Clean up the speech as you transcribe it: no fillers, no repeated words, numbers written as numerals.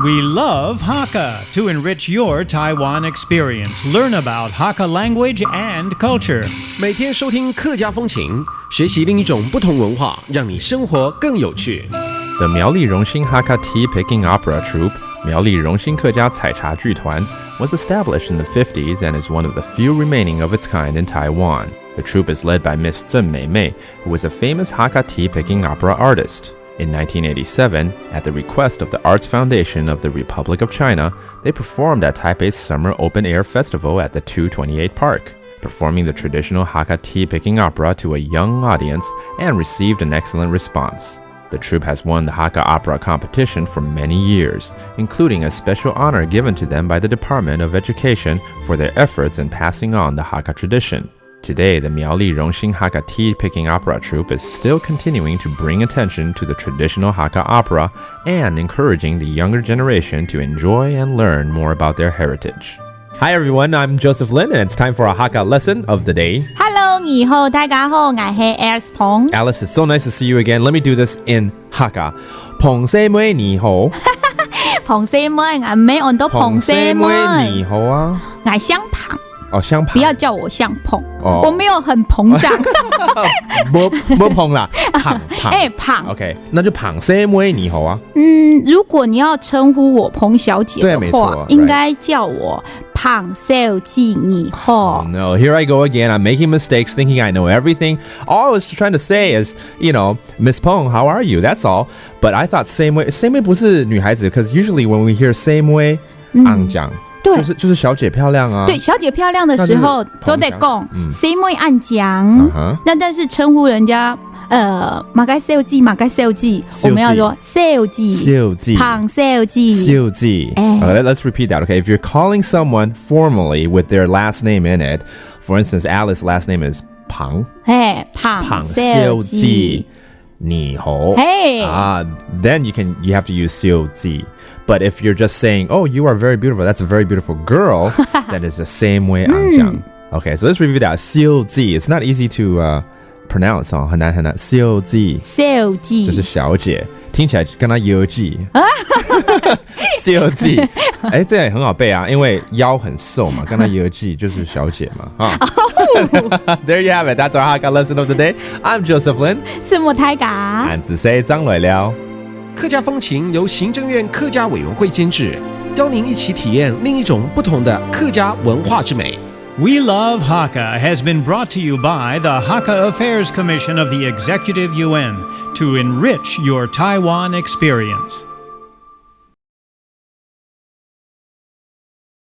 We love Hakka to enrich your Taiwan experience. Learn about Hakka language and culture. 每天收听客家风情，学习另一种不同文化，让你生活更有趣。The 苗栗荣兴 Hakka Tea Picking Opera Troupe, 苗栗荣兴客家采茶剧团, was established in the 50s and is one of the few remaining of its kind in Taiwan. The troupe is led by Miss Zhen Meimei, who is a famous Hakka tea picking opera artist. In 1987, at the request of the Arts Foundation of the Republic of China, they performed at Taipei's Summer Open Air Festival at the 228 Park, performing the traditional Hakka tea picking opera to a young audience and received an excellent response. The troupe has won the Hakka opera competition for many years, including a special honor given to them by the Department of Education for their efforts in passing on the Hakka tradition. Today, the Miaoli Rongxing Hakka Tea Picking Opera Troupe is still continuing to bring attention to the traditional Hakka opera and encouraging the younger generation to enjoy and learn more about their heritage. Hi everyone, I'm Joseph Lin and it's time for a Hakka lesson of the day. Hello, 你好，大家好，我係 Alice Pong. Alice, it's so nice to see you again. Let me do this in Hakka. Pong se mui ni ho. 彭西妹，我沒按到彭西妹。你好啊。我相胖。哦，相胖。不要叫我相胖，我没有很膨脹。不膨啦，胖。胖。OK， 那就胖西妹你好啊。如果你要稱呼我彭小姐的話，應該叫我胖小姐你好。Oh, no, here I go again. I'm making mistakes, thinking I know everything. All I was trying to say is, Miss Pong, how are you? That's all. But I thought same way 不是女孩子 because usually when we hear same way, 昂讲。就是小姐漂亮啊。对，小姐漂亮的时候都得讲 same way 按讲。那但是称呼人家马该小姐，我们要说小姐，胖小姐。Let's repeat that, okay? If you're calling someone formally with their last name in it, for instance, Alice's last name is Pang. 胖小姐。你好。Then you have to use 小姐. But if you're just saying, oh, you are very beautiful, that's a very beautiful girl, that is the same way 昂讲. Okay, so let's review that. 小姐 It's not easy to pronounce, 很难。小姐就是小姐，听起来跟她邮寄。小姐，这样也很好背啊，因为腰很瘦嘛，跟她邮寄就是小姐嘛。There you have it. That's our Hakka lesson of the day. I'm Joseph Lin. 是我太嘎。俺子 say 张磊了。客家风情由行政院客家委员会监制，邀您一起体验另一种不同的客家文化之美。We Love Hakka has been brought to you by the Hakka Affairs Commission of the Executive Yuan to enrich your Taiwan experience.